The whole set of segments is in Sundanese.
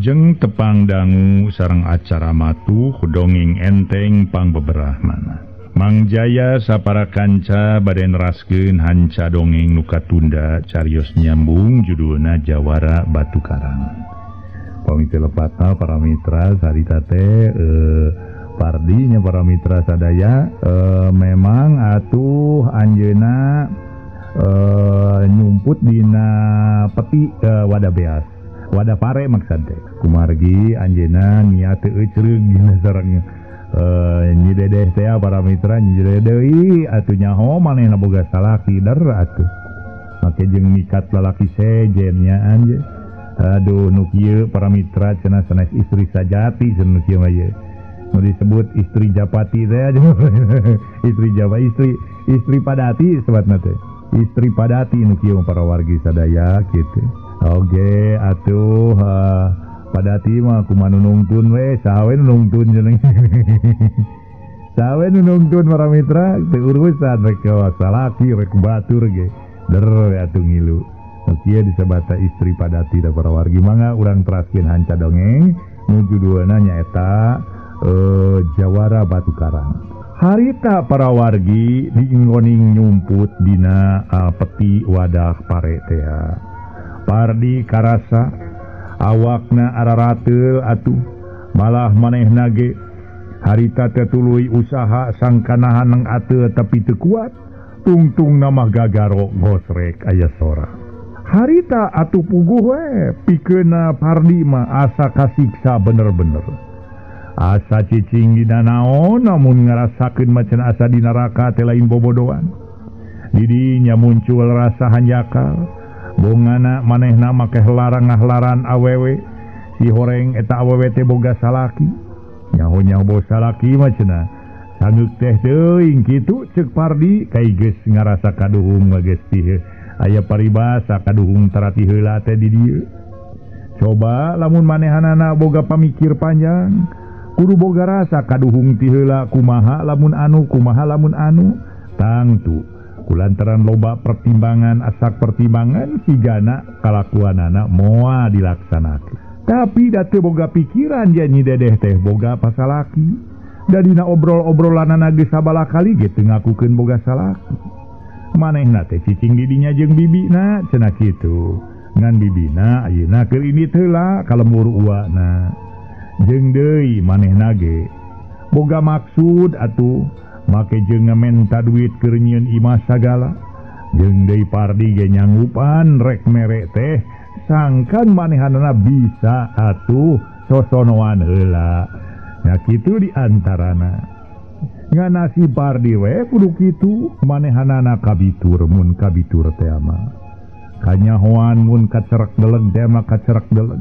Wilujeng tepang dangu sareng acara matu dongeng enteng pang beberah mana. Mangjaya sapara kanca baden raskeun hanca dongeng nuka tunda carios nyambung judulna Jawara Batu Karang. Pamiti lepatna para mitra sarita teh Pardinya para mitra sadaya memang atuh anjeuna nyumput dina peti wadah beas. Wadah pare maksud teh kumargi anjeuna niat teu ceureuh dina sareng nyi dedeh teh para mitra nyi dedeh deui atuh nyaho manehna boga salaki der atuh make jeung nikat lalaki sejen nya anje aduh nu kieu para mitra cenah sanes istri sajati cenah kieu mah ye nu disebut istri japati teh istri japa istri padati sebatna teh istri padati nu kieu para wargi sadaya kitu. Oke, atuh padati mah kumaha nungtun we, sawe nungtun jeneng. Sawe nungtun para mitra, teu urusan rek salaki rek batur ge. Der atuh ngilu. Kieu disebata istri padati da para wargi mangga urang teraskeun hanca dongeng nu judulna nyaeta Jawara Batu Karang. Harita para wargi diinggoning nyumput dina peti wadah pare teh. Pardi karasa awakna ararateul atuh malah manehna ge harita teh tuluy usaha sangkanahan ateu tapi teu kuat tungtungna mah gagaro gosrek aya sora. Harita atuh puguh we pikeunna Pardi mah asa kasiksa bener-bener. Asa cicing dina naon namun ngarasakeun macan asa di neraka teh lain bobodohan. Didinya muncul rasa hanjakal. Bongana manehna make larang-laran awewe si horeng eta awewe teh boga salaki nyaho-nyaho boga salaki mah cenah sangeuk teh teuing kitu ceuk Pardi kai geus ngarasa kaduhung mah geus tih aya paribasa kaduhung tarati heula teh di dieu. Coba lamun manehanana boga pamikir panjang kudu boga rasa kaduhung ti heula kumaha lamun anu tangtu kulantaran loba pertimbangan asak pertimbangan sigana kalakuanana moal dilaksanakeun. Tapi da teu boga pikiran nya nyi dedeh teh boga pasalaki. Da dina obrol-obrolanana geus sabala kali ge teu ngakukeun boga salaki. Manehna teh cicing di dinya jeung bibina cenah kitu. Ngan bibina ayeuna keur indit heula ka lembur uwana. Jeung deui manehna ge boga maksud atuh make jeung ngamenta duit keur nyieun imah sagala jeung deui Pardi ge nyanggupan rek mere teh sangkan manehanana bisa atuh sosonoan heula nya kitu di antarana ngan nasib Pardi we kudu kitu manehanana kabitur mun kabitur teh mah kanyahoan mun kacerek deleg teh mah kacerek deleg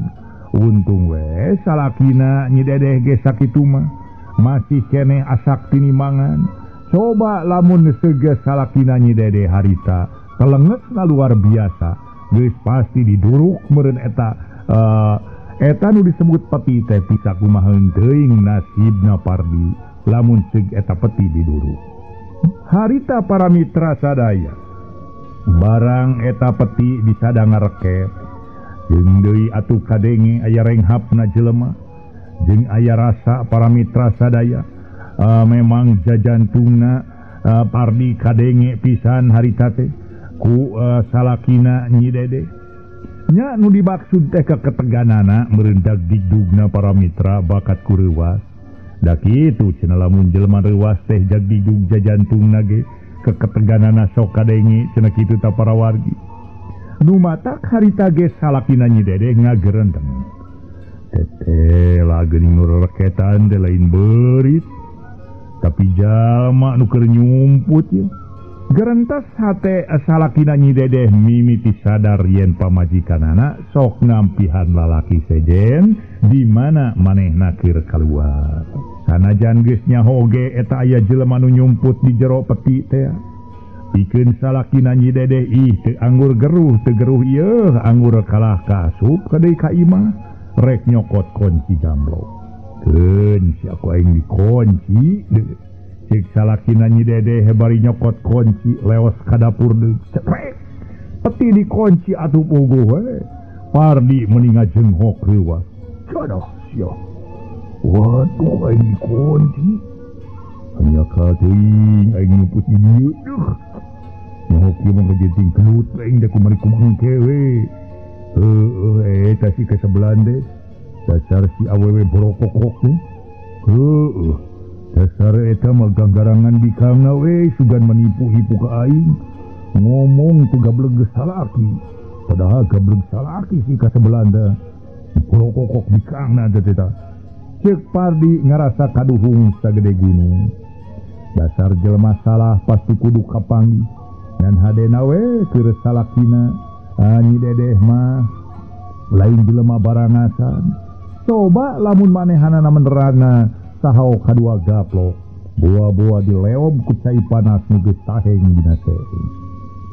untung we salakina nyi dedeh ge sakitu mah masih keneh asak tinimangan. Coba lamun seugeus salakina nyi dede harita telengesna luar biasa geus pasti diduruk meureun eta nu disebut peti teh bisa kumaheun teuing nasibna Pardi lamun seug eta peti diduruk. Harita para mitra sadaya barang eta peti disadang ngarekep jeung deui atuh kadenge aya renghapna jelema jeung aya rasa para mitra sadaya memang jajantungna Pardi kadenge pisan harita teh ku salakina nyi dede nya nu dimaksud teh keteganana merendag digdugna para mitra bakat ku reuwas da kitu cenah lamun jelema reuwas teh jag digdug jajantungna ge keteganana sok kadenge cenah kitu ta para wargi nu matak harita ge salakina nyi dede ngageurendeng teh lageung reketan teh lain beurit tapi jalma nu keur nyumput ya gerentas hate salakina nyi dedeh mimiti sadar yen pamajikanana sok ngampihan lalaki sejen di mana manehna keur kaluar sanajan geus nyaho ge eta aya jelema nu nyumput di jero peti teh pikeun salakina nyi dedeh ih teu anggur geruh teu geruh ieu anggur kalah kasup ka deui ka imah rek nyokot kunci gamblok keun si aku aing dikunci cek salakina nyi dedeh bari nyokot kunci leos ka dapur deui peti dikunci atuh puguh we Pardi meuni ngajenghok reuwas aduh sia. Waduh aing kunci. Hanya ka teuing aing ngumpul di dieu. Duh. Nyaho kieu mah ngajeuting kelut aing da kumari kumangke we. Eta si ke sebelah deh. Dasar si awewe borokokok teh. Dasar eta mah ganggarangan bikangna we sugan menipu-hipu ka aing. Ngomong tu gableg salaki. Padahal gableg salaki si ka sebelah da. Borokokok bikangna teh eta. Cek Pardi ngarasa kaduhung sagede gunung. Dasar jelema salah pasti kudu kapanggih. Ngan hadena we keur salakina. Nyi Dedeh mah lain jelema barangasan. Coba lamun manehanana menerana sahau kadua gaplok. Boa-boa dileom ku cai panas nu geus taheng dina teh.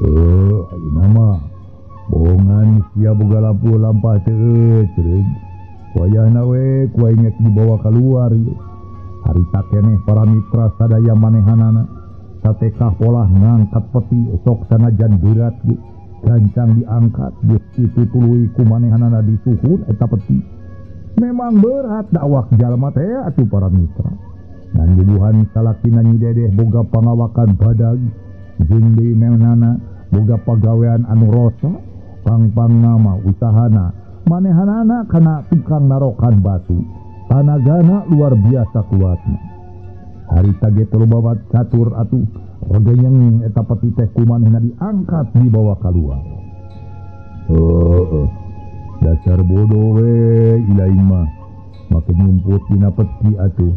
Ayeuna mah bohongan sia boga lampu lampah teu cereug. Wayahna we ku aing dibawa keluar ieu. Harita keneh para mitra sadaya manehanana satekah polah ngangkat peti sok sanajan berat ge. Gancang diangkat geus kitu tuluy ku manehanana disuhun eta peti. Memang berat dakwah jalma teh atuh para mitra. Ngan jubuhan salakina Nyi Dedeh boga pangawakan badag jeung deui meunana boga pagawean anu rosa pang-pang nama usahana manehanana kana tukang narokan batu. Tanagana luar biasa kuatna. Harita ge teu babat catur atuh regeyeng eta peti teh ku manehna diangkat dibawa keluar. Dasar bodoh we ilaing mah make nyumput dina peti atuh.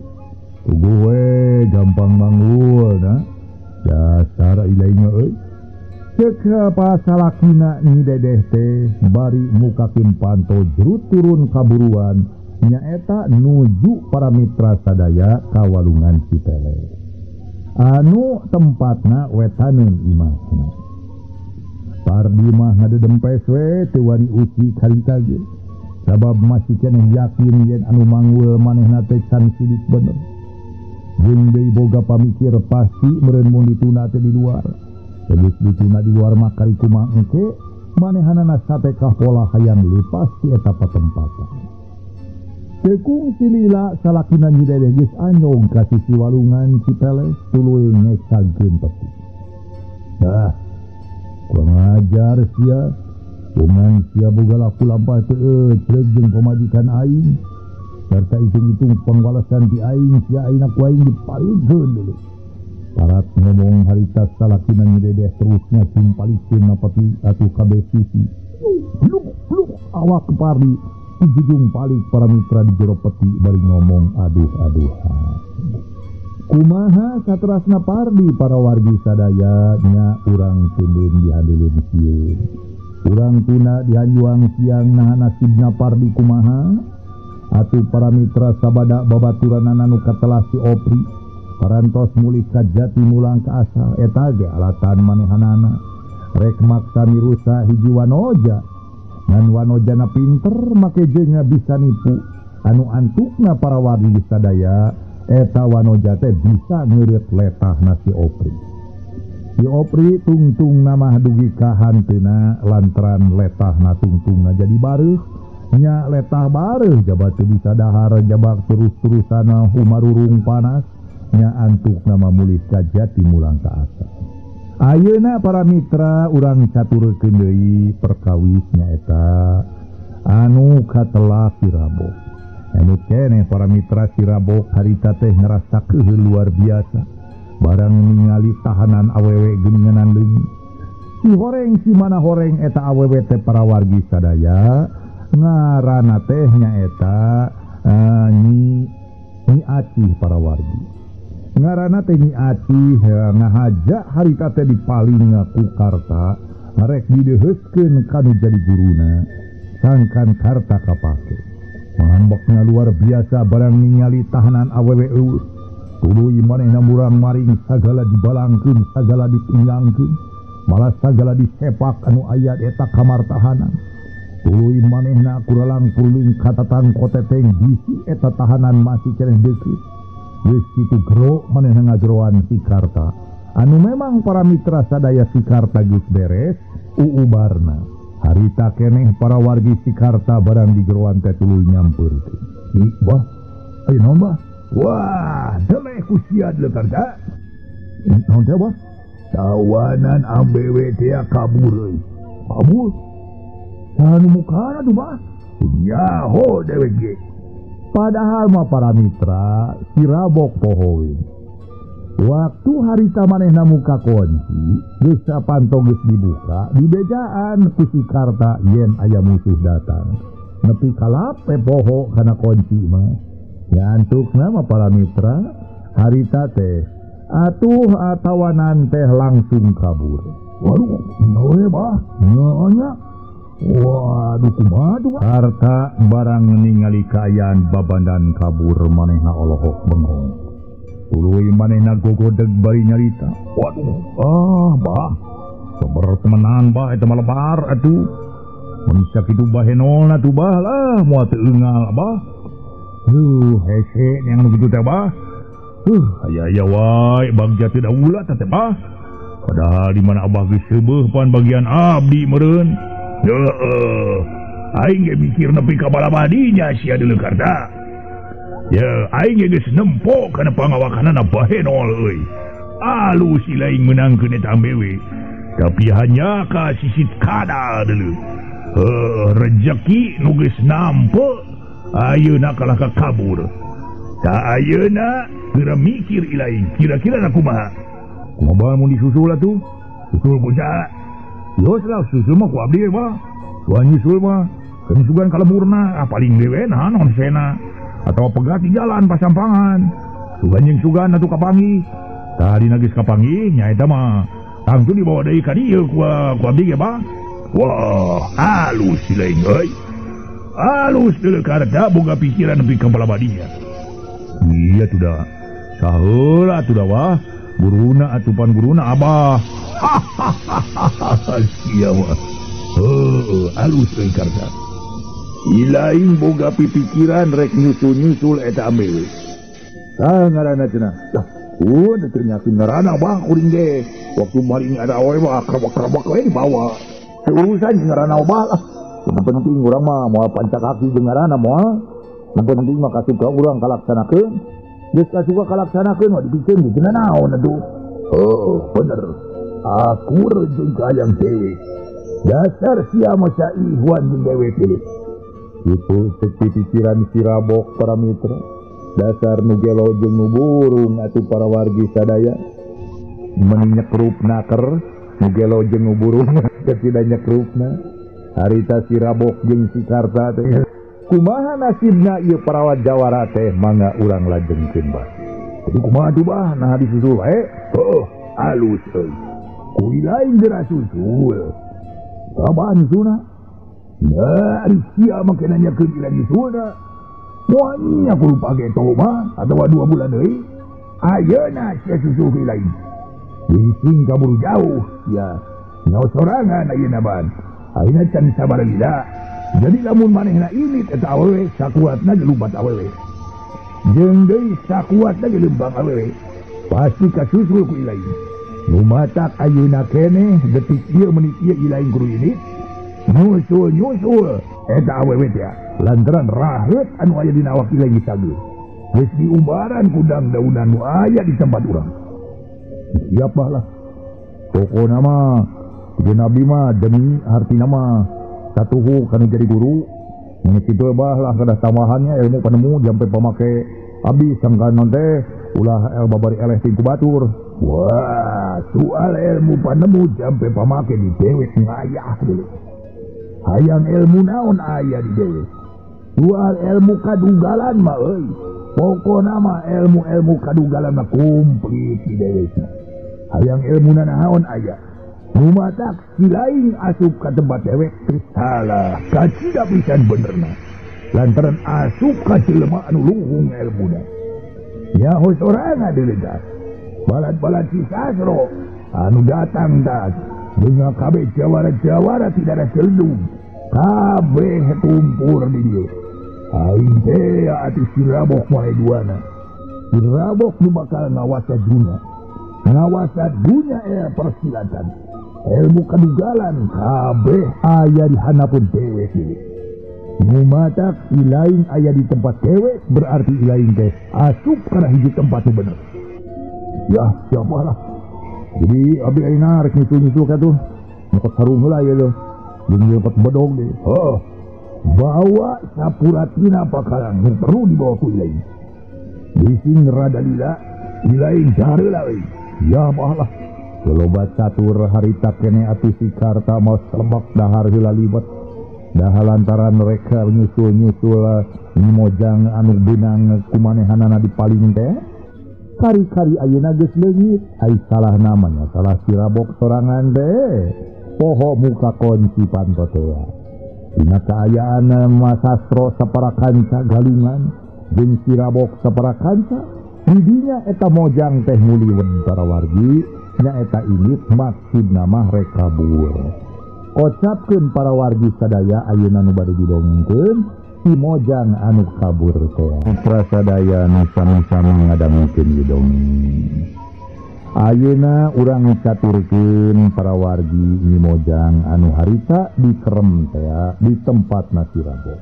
Tuguh we gampang manglul na. Dasar ilaing mah euy. Ceuk pasalakina Nyi Dedeh teh bari mukakeun panto jerut turun kaburuan nyaeta nuju para mitra sadaya ka walungan Cipele. Anu tempatna wetaneun imahna. Pardi mah ngadedempes we teu wani uci harita ge. Sabab masih keneh yakin yen anu manggul manehna teh can sidik bener. Jeung deui boga pamikir pasti meureun mun dituna teh di luar. Geus dituna di luar mah kari kumaha engke manehanana satekah pola hayang leupas ti eta patempatan. Tekung silila salakina Nyi Dedeh geus anyong ka sisi walungan Cipele tuluy ngecageun peti. Kurang ajar sia. Bungan sia boga laku lampah teu cereug jeung pamajikan aing. Serta hitung-hitung pangwalasan ti aing sia ayeuna ku aing dipalingkeun deuleu. Parat ngomong harita salakina Nyi Dedeh terusnya simpalikeun na peti atuh kabeh sisi. Bluk awak Pardi dijujung palik para mitra di jero peti bari ngomong aduh-aduhan. Kumaha saterasna Pardi para wargi sadaya nya urang teuleun dihandeulin kieu. Urang tuna dihanjuang siang naha nasibna Pardi kumaha? Atuh para mitra sabada babaturanana nu katelah si Opri parantos mulih ka jati mulang ka asal eta ge alatan manehanana rek maksa mirusa hiji wanoja. Ngan wanojana pinter make jeung bisa nipu anu antukna para wargi sadaya. Eta wanoja teh bisa ngeureut letahna si Opri. Si Opri tungtung nama dugi ka hanteuna lantaran letahna tungtungna jadi bareuh. Nya letah bareuh jabat teu bisa dahar jabak terus-terusana humarurung panas. Nya antuk nama mulih ka jati mulang ka asa. Ayeuna para mitra urang caturkeun deui perkawis nyaeta anu katelah Sirabok. Anu keneh para mitra Sirabok harita teh ngerasa keheul luar biasa. Barang ningali tahanan awewe geuninganan leungit. Si horeng si mana horeng eta awewe teh para wargi sadaya. Ngaranna teh nyaeta Nyi Acih para wargi. Ngaranna teh Nyi Acih ngahaja harita teh dipaling ku Karta rek dideheuskeun kanu jadi guruna. Sangkan Karta kapake. Mangambekna luar biasa barang ningali tahanan awewe eueuh. Tuluy manehna murang maring sagala dibalangkeun, sagala ditinggangkeun, malah sagala disepak anu aya eta kamar tahanan. Tuluy manehna kuralang puling katatang koteteng bisi eta tahanan masih keneh deukeut. Geus kitu gero manehna ngajeroan si Karta. Anu memang para mitra sadaya si Karta geus beres, uubarna. Harita keneh para wargi si Karta barang di jeroan teh tuluy nyampeurkeun. Bah, ayo naon bah? Wah, deleh ku sia Lekarta. Naon teh bah? Tawanan ambewe teh kabur euy. Kabur? Sanu mukana tuh bah? Nyaho dewek ge. Padahal mah para mitra si Rabok pohoin. Waktu harita manehna muka kunci, geus sapantong geus dibuka, di bejaan ku si Karta yen aya musuh datang. Nepi kalape poho kana kunci mah. Nyantukna mah para mitra, harita teh atuh atawanan teh langsung kabur. Waduh, noe bah, nyonya. Waduh kumaha tuh Karta barang ningali kaayaan babandan kabur manehna olohok bengong. Tuluy manehna gogodeg bari nyarita. Waduh, bah. Sabar temenan bah eta mah lebar atuh. Mun sakitu bahenolna tuh bah lah moal teu eungal bah. Hese yang begitu teh bah. Aya wae bagja teu daulat teh bah. Padahal di mana abah geus seubeuh pan bagian abdi meureun. Aing ge mikir nepi ka balabadinya sia di Lekarta. Ya, aing ge geus nempo kana pangawakanana bahenol euy. Alus si laing menangkeun eta ambewe. Tapi hanya ka sisit kada deuleu. Rejeki nu geus nampe ayeuna kalah ka kabur. Ta ayeuna geura mikir ilaing kira-kira kumaha. Kumaha mun disusul atuh? Susul bocah. Yos lah susul mah ku abdi mah. Tuan nyusul mah kemusugan kalemurna paling lewena non sena atau pegat di jalan pasampangan. Sugan jeung sugan atuh kapanggih. Tadi geus kapanggih nya eta mah langsung dibawa deui ka dieu ku abdi ge bah. Wah, halus si lain euy. Halus deuleu Karta boga pikiran nepi ka balabadinya. Iya tuh dah. Saheula tuh dah wah. Guruna atupan guruna abah. Sia mah. Halus euy Karta. Ilaing boga pipikiran rek nyusul-nyusul eta ambewe. Ngaranna cenah. Ternyata ngaranna bah kuring ge. Waktu maring ada awe mah akrab-akrab we dibawa. Urusan ngaranna obah lah. Yang penting urang mah moal pancak kaki jeung ngaranna moal. Yang penting mah kasuka urang kalaksanakeun. Geus kasuka kalaksanakeun mah dipikeun ge cenah naon atuh. Bener. Aku jeung kayang dewe. Dasar sia mah saihuan jeung dewe pilih. Itu seperti pikiran si Rabok para mitra. Dasar nu gelo jeung nu burung atuh para wargi sadaya. Meni nyekrupna ker nu gelo jeung nu burung tidak nyekrupna. Harita si Rabok jeung si Karta teh kumaha nasibna ieu parawat jawara teh mangga urang lajengkeun bah. Jadi kumaha tuh bah nah disusul wae. Halus euy. Ku lain geura susul. Sabah nyusulna. Ya, sia make nanyakeun ila nyusulna. Moalnya kudu page toma atawa 2 bulan deui. Ayeuna sia susul ki lain. Bising kabur jauh ya. Nyawa sorangan ayeuna ban. Ayeuna can sabar lila. Jadi lamun manehna ilit eta awewe sakuatna gelubat awewe. Jeung deui sakuatna gelembang awewe. Pasti kasusul ku ilain. Lumatak ayeuna keneh detik ieu menit ieu ilain kudu ilit. Nyusul eta awewe teh lantaran raheut anu aya dina awak ilain sageus. Geus diumbaran ku daun-daunan nu aya di tempat urang. Siapa lah. Pokona mah jeung abdi mah demi hartina mah satuhu kanu jadi guru. Mun kitu bah lah kada tamahannya ilmu panemu jampe pamake abdi sangkanon teh ulah babari eleh ti batur. Wah, soal ilmu panemu jampe pamake di dewek ngayah deuleu. Hayang ilmu naon aya di dewek. Soal ilmu kadugalan mah euy. Pokona mah ilmu kadugalan mah komplit di dewek. Hayang ilmu naon aya. Lumatak si lain asup ka tempat dewek salah. Kacida pisan benerna. Lantaran asup ka jelema anu luhung ilmuna. Ya hos orangna deuleu dah. Balad-balad si sasro anu datang dah. Dengan kabeh jawara-jawara tidak ada celdung. Kabeh tumpur di dieu. Aing teh atuh si Rabok mulai duana. Si Rabok nu bakal ngawasa dunia. Ngawasa dunia persilatan. Ilmu kadugalan kabeh aya di handapun dewek ini. Ngumatak ilaing aya di tempat cewek berarti ilaing teh asup karena hiji tempat itu bener. Ya siapa lah. Jadi abdi ayeuna rek nyusul-nyusul ka tuh. Ngepet sarung heula ya tuh. Jeung ngepet bedog deh. Oh. Bawa sapuratina pakalang yang perlu dibawa ku ilaing. Bising rada lila, ilaing jareula we. Ya bahalah. Loba catur harita kene atuh si karta mau selebak dahar heula libet. Dah lantaran mereka nyusul-nyusul mojang anu benang kumanehanana di paling teh. Kari-kari ayeuna geus leungit, ai salah namanya, salah sirabok sorangan teh. Poho muka kunci pantotea. Dina kaayaan masastro saparakanca galungan, jeung sirabok saparakanca, didinya eta mojang teh muliweun para wargi, nya eta init maksudna mah rek kabur. Kocapkeun para wargi sadaya ayeuna nu bade didongengkeun si mojang anu kabur teh. Putra sadaya nu sami-sami ngadangkeun didongeng. Ayeuna urang caturkeun para wargi ni mojang anu harita dikerem teh di tempat nasi rabok.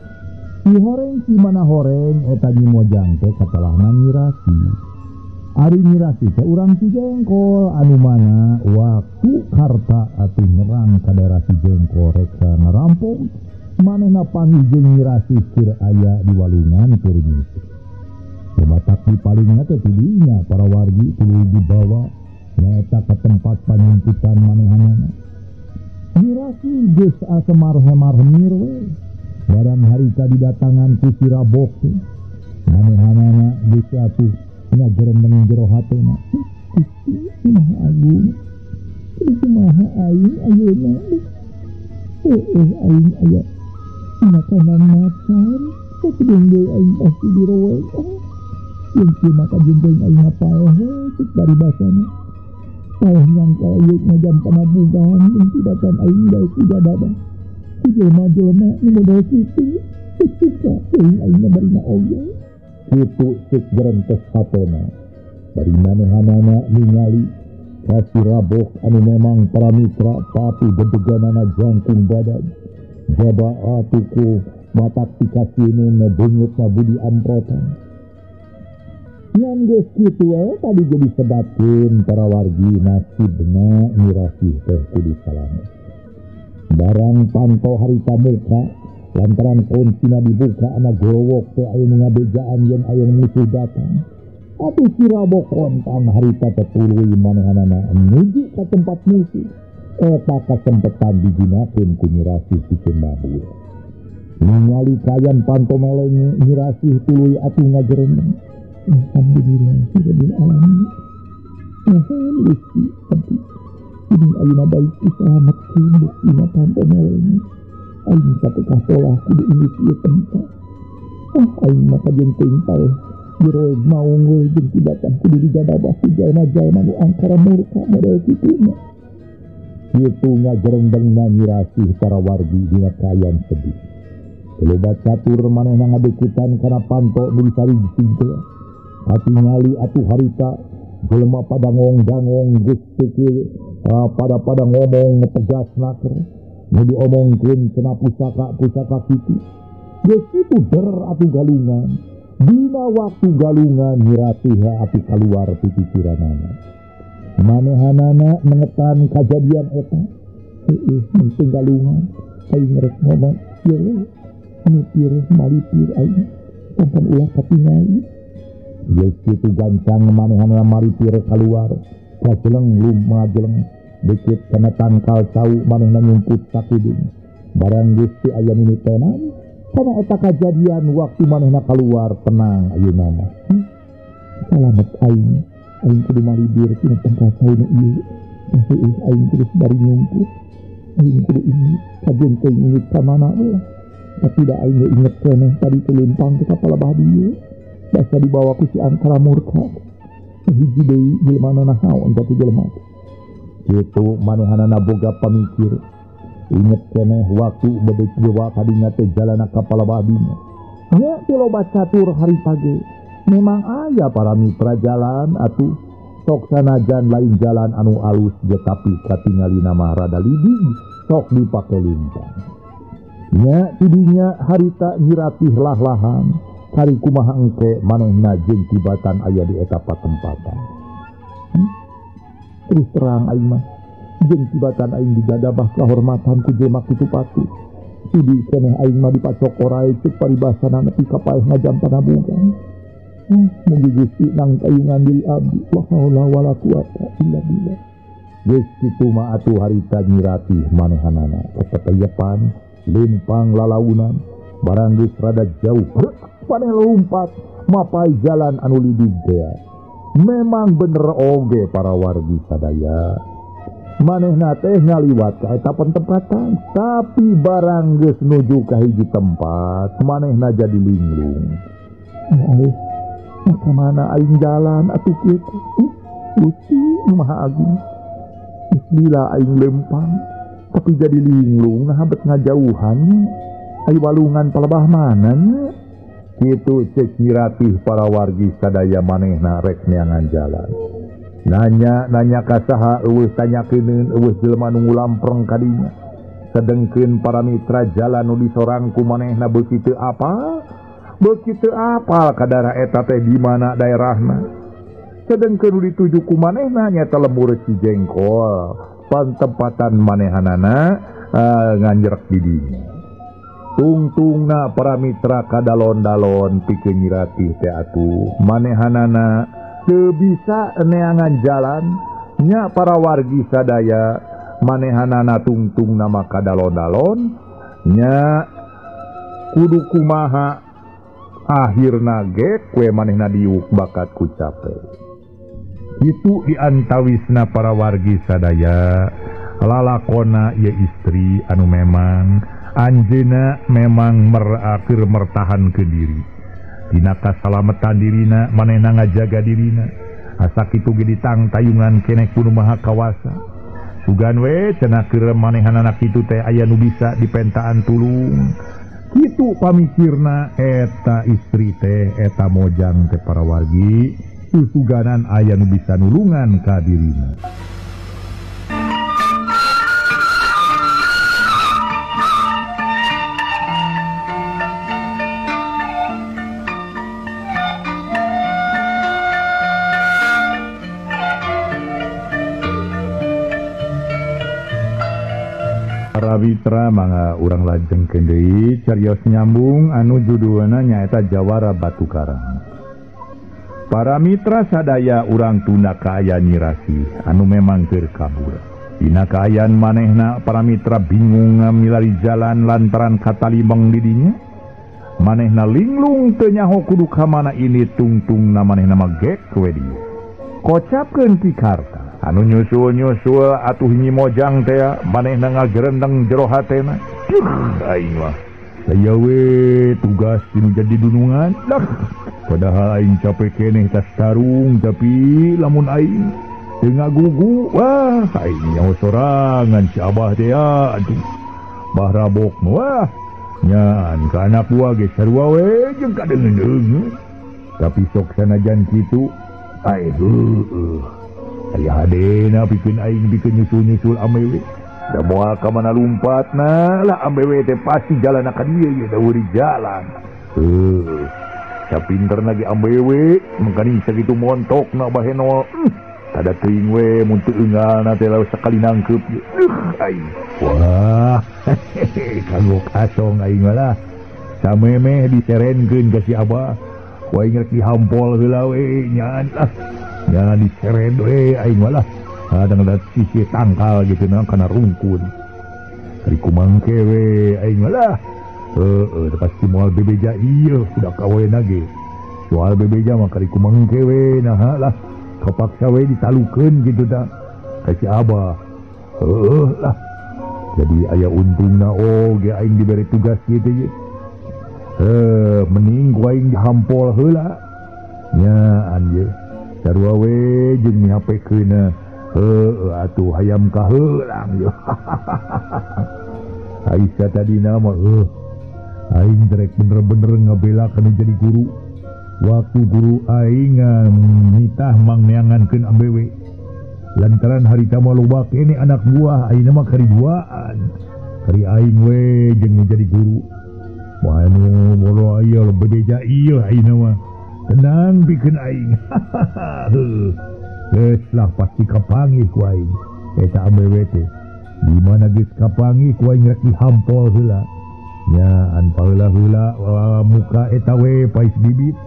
Si horeng si mana horeng eta ni mojang teh katalahna nyirasi. Ari nyirasi teh urang si jengkol anu mana waktu harta atuh nyerang ka daerah si jengkol reka ngarampung manehna panggih jeung nyirasi keur aya di walungan keur nyusu. Batak di palingna teh tidinya para wargi tuluy dibawa nyaeta ka tempat panyumputan manehanana. Nyirasi geus asemar-hemar-hemir we. Barang harita didatangan ku si rabok teh. Manehanana geus atuh ngagerendeng jero hatena. Maha agung. Maha aing ayeuna. Aing aya makanan macan. Sakudeng deui aing pasti dirowe. Yang kieu maka jeung aing ngapaehe cek dari basana. Paeh nyangka ieu ngajam panabugan jeung tidatan aing daek ijadada. Jelema-jelema nu modal kitu. Cek aing barina oge. Itu cek gerentes hatena. Dari manehanana ningali kasi rabok anu memang para mitra tapi bedeganana jangkung badan. Jaba atuku matak pikasinin bungut na budi amprotan. Yang geus kitu tadi jadi sebatkeun para wargi nasibna nyirasih teh kudu salamet. Barang pantau harita muka lantaran kuncina dibuka anak gowok teh aya ngabejaan yang aya musuh datang. Atuh si rabok kontan harita teh tuluy manehanana menuju ka tempat musuh. Eta kasempetan digunakeun ku nyirasih pikeun mabur. Ningali kayan panto meleng nyirasih tuluy atuh ngajerendeng. Alhamdulillah rabbil alamin. Gusti ini ayeuna baik diselametkeun buktina panto meleng. Aing satekah tolah kudu inget ieu tempat. Aing maka jeung teuing paeh diroeg maung we jeung tidatan kudu dijadabah ku jalma-jalma nu angkara murka model kituna. Kitu ngajerendengna nyirasih para wargi dina kaayaan sedih. Loba catur manehna ngadeuketan kana panto nu disarijing teh. Atingali atuh harita jelema pada ngong-gangong geus teu pada ngomong tegasna keur. Nu diomongkeun cenah pusaka kitu. Geus kitu der atuh galungan. Dina waktu galungan nyirasih atuh kaluar ti pikiranana. Manehanana mengetan kajadian eta. Mungkin galungan aing rek ngomong ieu nutir malipir aing sampan ulah katingali. Geus kitu gancang manehanana malipir kaluar kajeleng lumajeleng dikit kana tangkal cau manehna nyumput sakuding. Barang geus teu aya minitenan kana eta kajadian waktu manehna kaluar tenang ayeuna mah. Salamet aing kudu malibir tina tangkal cau nu ieu. Aing kudu bari nyumput. Aing kudu inget kajen teh inget ka mana ulah. Tapi da aing inget keneh tadi teh lempang ke kapal dieu. Basa dibawa ku si angkara murka. Hiji deui jelema nahaon tapi jelema. Kitu manehanana boga pamikir. Inget keneh waktu bade jiwa kadinya teh jalana kapal badina. Nya teh loba catur harita ge. Memang aya para mitra jalan atuh sok sanajan lain jalan anu alus ge tapi katingalina mah rada liding sok dipake lintang. nya tidinya harita nyiratih lah-lahan kari kumaha engke manehna jeung tibatan aya di eta patempatan. Terus terang aing mah jeung tibatan aing digadabah kahormatan ku jelema kitu pati. Sidi keneh aing mah dipacok orae ceuk paribasana nepi ka paeh ngajampana bugan. Mugi Gusti nang kayungan diri abdi. La haula wala quwata illa billah. Geus kitu mah atuh harita nyiratih manehanana kepeteyepan lempang lalaunan barang geus rada jauh paneh lompat mapai jalan anu lidih teh. Memang bener oge para wargi sadaya manehna teh ngaliwat ka eta pentempatan tapi barang geus nuju ka hiji tempat manehna jadi linglung. Kemana aing jalan atuh kitu? Gusti Maha Agung. Bismillah aing lempang tapi jadi linglung ngahabet ngajauhannya. Ai walungan palebah mananya. Kitu cek nyiratih para wargi sadaya manehna rek neangan jalan. Nanya ka saha eueuh tanyakeun eueuh jelema nu ngulampreng ka dinya. Sedengkeun para mitra jalan nu disorang ku manehna beuki teu apa? Beuki teu apal ka daerah eta teh di mana daerahna. Sedengkeun dituju ku manehna nyaeta Lembur Cijengkol. Pantempatan manehanana nganjerek di dinya. Tungtungna para mitra kadalon-dalon pikeun nyiratih teh atuh manehanana teu bisa neangan jalan nya para wargi sadaya manehanana tungtungna mah kadalon-dalon nya kudu kumaha akhirna ge kue manehna diuk bakat ku capek. Itu diantawisna para wargi sadaya lalakona ieu istri anu memang anjeuna memang merakhir mertahan ke diri dina kasalametan dirina manehna ngajaga dirina asa kitu ge ditang tayungan keneh ku Maha Kawasa sugan we cenah keur manehanana kitu teh aya nu bisa dipentaan tulung kitu pamikirna eta istri teh eta mojang teh para wargi susuganan aya nu bisa nulungan ka dirina. Para mitra mangga urang lajengkeun deui carios nyambung anu judulna nyaeta Jawara Batu Karang. Para mitra sadaya urang tunda kaayaan nyirasih anu memang keur kabur. Dina kaayaan manehna para mitra bingung ngamilari jalan lantaran katalimeng di dinya. Manehna linglung teu nyaho kudu ka mana ini tungtungna manehna mah gek we dieu. Kocapkeun pikarta anu nyusul-nyusul atuh nyi mojang teh manehna ngagerendeng jero hatena. Aing mah saya we tugas ini jadi dunungan lah. Padahal aing capek keneh tas tarung tapi lamun aing tengah gugu wah aing nyaho sorangan si abah teh aduh bah rabok wah nyaan ka anak gua ge sarua we jeung kadeungeun tapi sok sanajan kitu ai aya hadena pikeun aing pikeun nyusul-nyusul amewe da moal ka mana lumpatna lah amewe teh pasti jalan ka dieu ye da wuri jalan pinter lagi ambewe mengkani sakitu montokna baheno ada teuing we mun teu eungalna teh laos sakali nangkep aing wah kanggo kasong aing lah samemeh diserenkeun ka si abah ku aing rek dihampol heula we nyaan lah jangan diseren we aing lah kadang ada sisi tangkal gitu na kana rungkun ari kumangke we aing lah pasti moal bebeja iya udah kawen lagi soal bebeja mah kari kumangke we nah lah kapaksa we ditalukeun gitu dah kasih abah lah jadi aya untungna oge aing diberi tugas gitu ye mending ku aing dihampol heula nya anjeun sarua we jeung nyapekeun atuh hayam ka heulang yo Aisyah tadi nama aing derek bener-bener ngabela kana jadi guru. Waktu guru aing nitah mangneangankeun ambewe. Lantaran harita mah loba kene anak buah aing mah kariduaan. Kari aing we jeung jadi guru. Manu molo aya bebeja ieu ayeuna mah. Tenang pikeun aing. Geus lah pasti kapanggih ku aing. Eta awewe teh. Di mana geus kapanggih ku aing rek dihampol heula. Nya an paheula-heula muka eta we pais bibit.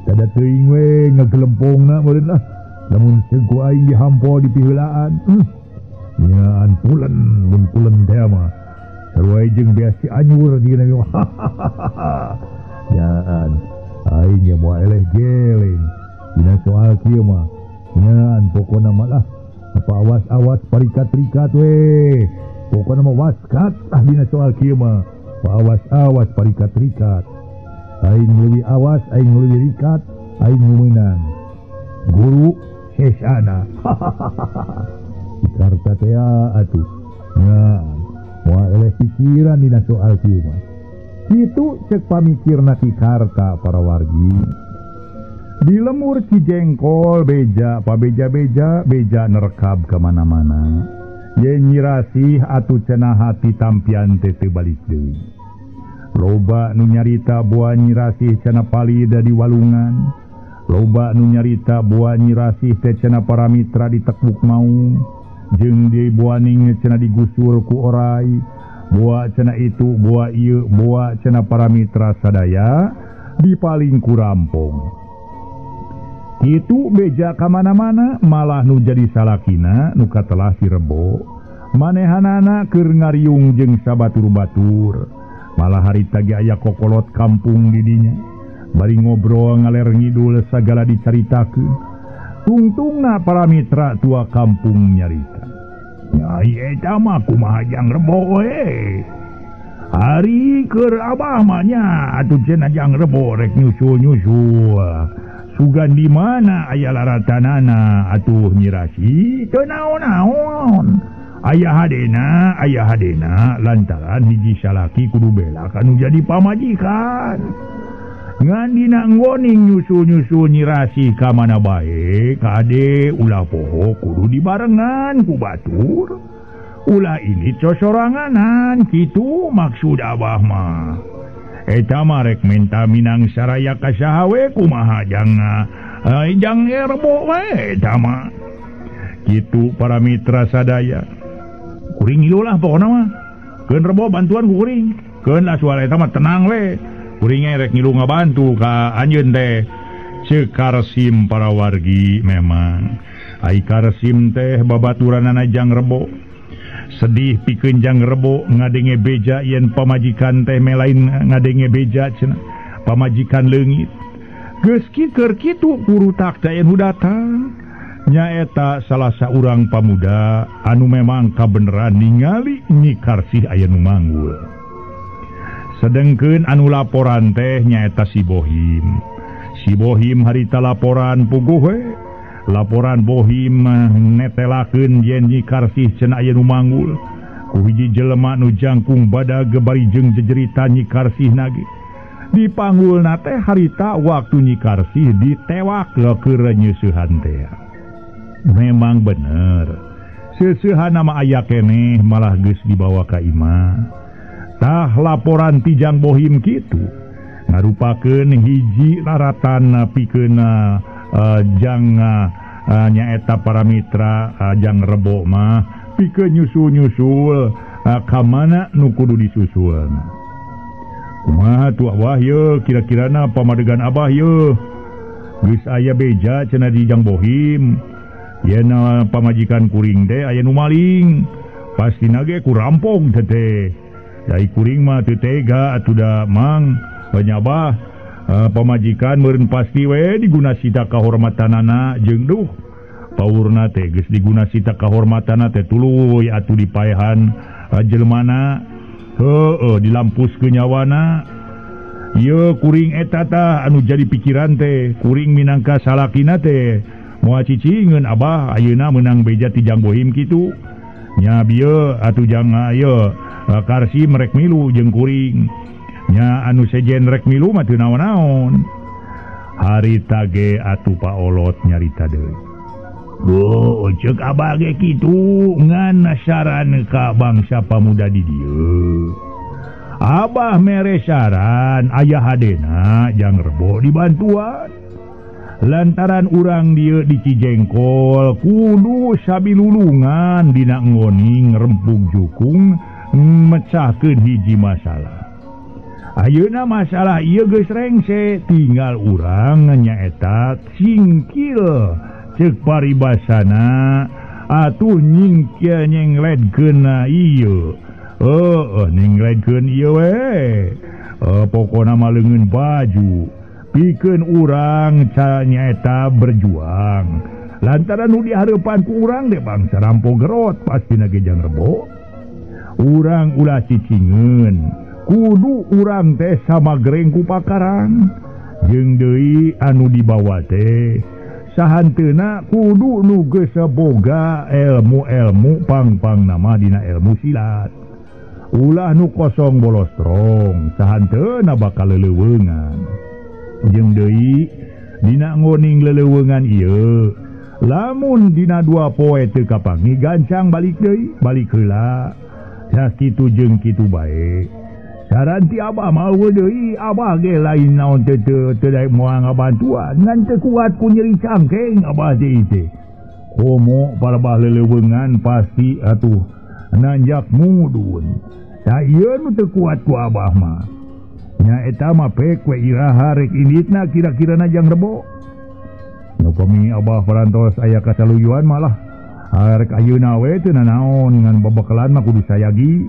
Tada teuing we ngagelempongna meureun lah. Lamun ceuk ku aing dihampol di piheulaan. Nya an pulen mun pulen teh mah. Sarua jeung biasa anyur dina ge. Nyaan aing ge moal eleh geleng dina soal kieu mah. Nyaan pokona mah lah apa awas-awas parikat-rikat we. Pokona mah waskat dina soal kieu mah. Awas-awas parikat-rikat. Aing leuwih awas, aing leuwih rikat, aing meunang. Guru sesana. Karta teh atuh. Nyaan moal eleh pikiran dina soal kieu mah. Kitu cek pamikirna Ki Karta para wargi. Di lemur Cijengkol beja pabeja-beja beja nerekab ke mana-mana. Ye nyirasih atuh cenah hati tampian teh teu balik deui. Loba nu nyarita buah nyirasih cenah palida di walungan. Loba nu nyarita buah nyirasih teh cenah para mitra di Tekbuk Maung. Jeung di buaning cenah digusur ku orai. Buah cenah itu, buah ieu, buah cenah para mitra sadaya di paling kurampong. Itu beja ka mana-mana malah nu jadi salakina nu katelah si Rebo. Manehanana keur ngariung jeung sabatur-batur. Malah harita ge aya kokolot kampung di dinya. Bari ngobrol ngaler ngidul sagala dicaritakeun. Tungtungna para mitra tua kampung nyarita. Nyai eta mah kumaha Jang Rebo we. Hari keur abah mah nya atuh cenah Jang Rebo rek nyusul-nyusul. Sugan di mana aya laratanana atuh nyirasi teu naon-naon. Aya hadena lantaran hiji salaki kudu bela kanu jadi pamajikan. Ngan dina nggoning nyusul-nyusul nyirasi ka mana bae kade ulah poho kudu dibarengan ku batur. Ulah ini cosoranganan kitu maksud abah mah. Eta mah rek menta minang saraya ka saha we kumaha Jang Rebo we eta mah. Kitu para mitra sadaya. Kuring ieu lah pokona mah. Keun Rebo bantuan ku kuring. Keun lah soal eta mah tenang we. Kuring rek ngilu ngabantu ka anjeun teh. Ceuk Karsim para wargi memang. Ai Karsim teh babaturanana Jang Rebo. Sedih pikeun Jang Rebo ngadenge beja yen pamajikan teh melain ngadenge beja cenah. Pamajikan leungit. Geus keur kitu purutak teh anu datang. Nyaeta salah saurang pamuda anu memang kabeneran ningali Nyi Karsih aya nu manggul. Sedengkeun anu laporan teh nyaeta si Bohim. Si Bohim harita laporan puguh we. Laporan Bohim netelakeun yen Nyi Karsih cenah aya nu manggul. Ku hiji jelema nu jangkung badag bari jeung jejerita Nyi Karsih nage. Dipanggulna teh harita waktu Nyi Karsih ditewak keur nyeusehan teh. Memang bener. Seusehan nama aya keneh malah geus dibawa ka imah. Tah laporan ti Jang Bohim kitu ngarupakeun hiji laratan pikeun Jang nyaeta para mitra Jang Rebo mah pikeun nyusul-nyusul ka mana nu kudu disusulna. Kumaha tuh abah ye kira-kirana pamadegan abah ye. Geus aya beja cenah di Jang Bohim. Yen pamajikan kuring teh aya nu maling. Pastina ge kurampong teh. Dai kuring mah teu tega atuh da mang banyabah pamajikan meureun pasti we digunasita kahormatanana jeung duh paurna teh geus digunasita kahormatanna teh tuluy atuh dipaehan jelmana heueuh dilampuskeun nyawana. Ieu kuring eta tah anu jadi pikiran teh kuring minangka salakina teh moal cicingeun abah ayeuna meunang beja ti Jang Bohim kitu. Nya bieu atuh Jang ayeuna Karsim rek milu jeung kuring. Nya anu sejen rek milu mah teu naon-naon. Harita ge atuh Pak Olot nyarita deui. cek abah ge kitu ngan saran ka bangsa pamuda di dieu. Abah mere saran aya hadena jang Rebo dibantuan. Lantaran urang dieu di Cijengkol kudu sabilulungan dina ngoning rempug jukung mecahkeun hiji masalah. Ayeuna masalah ieu geus rengse, tinggal urang nyaeta singkil cek paribasana atuh nyingkia nyengledkeun ieu. Nyengledkeun ieu we. Pokona mah leungeun baju. Pikeun urang nyaeta berjuang. Lantaran nu dihareupan ku urang de bangsa rampok gerot pastina ge jang Rebo. Urang ulah cicingeun. Kudu urang teh sama gereng ku pakaran. Jeung deui anu dibawa teh sahanteuna kudu nu geus boga ilmu-ilmu pang-pang nama dina ilmu silat. Ulah nu kosong bolostrong sahanteuna bakal leuleungan. Jeung deui dina ngoning leleuweungan ieu lamun dina 2 poe teu kapangi gancang balik deui balik heula sakitu jeung kitu bae. Saran ti abah mah deui abah ge lain naon teu daek moal ngabantuan ngan teu kuat ku nyeri cangkeng abah teh. Komo parabah leleuweungan pasti atuh nanjak mudun. Da ieu nu teu kuat ku abah mah. Nya eta mah pek we iraha rek inditna kira-kirana jang Rebo. Nu pami abah parantos aya kasaluyuan malah arek ayeuna we teu nanaon ngan babakalan mah kudu sayagi.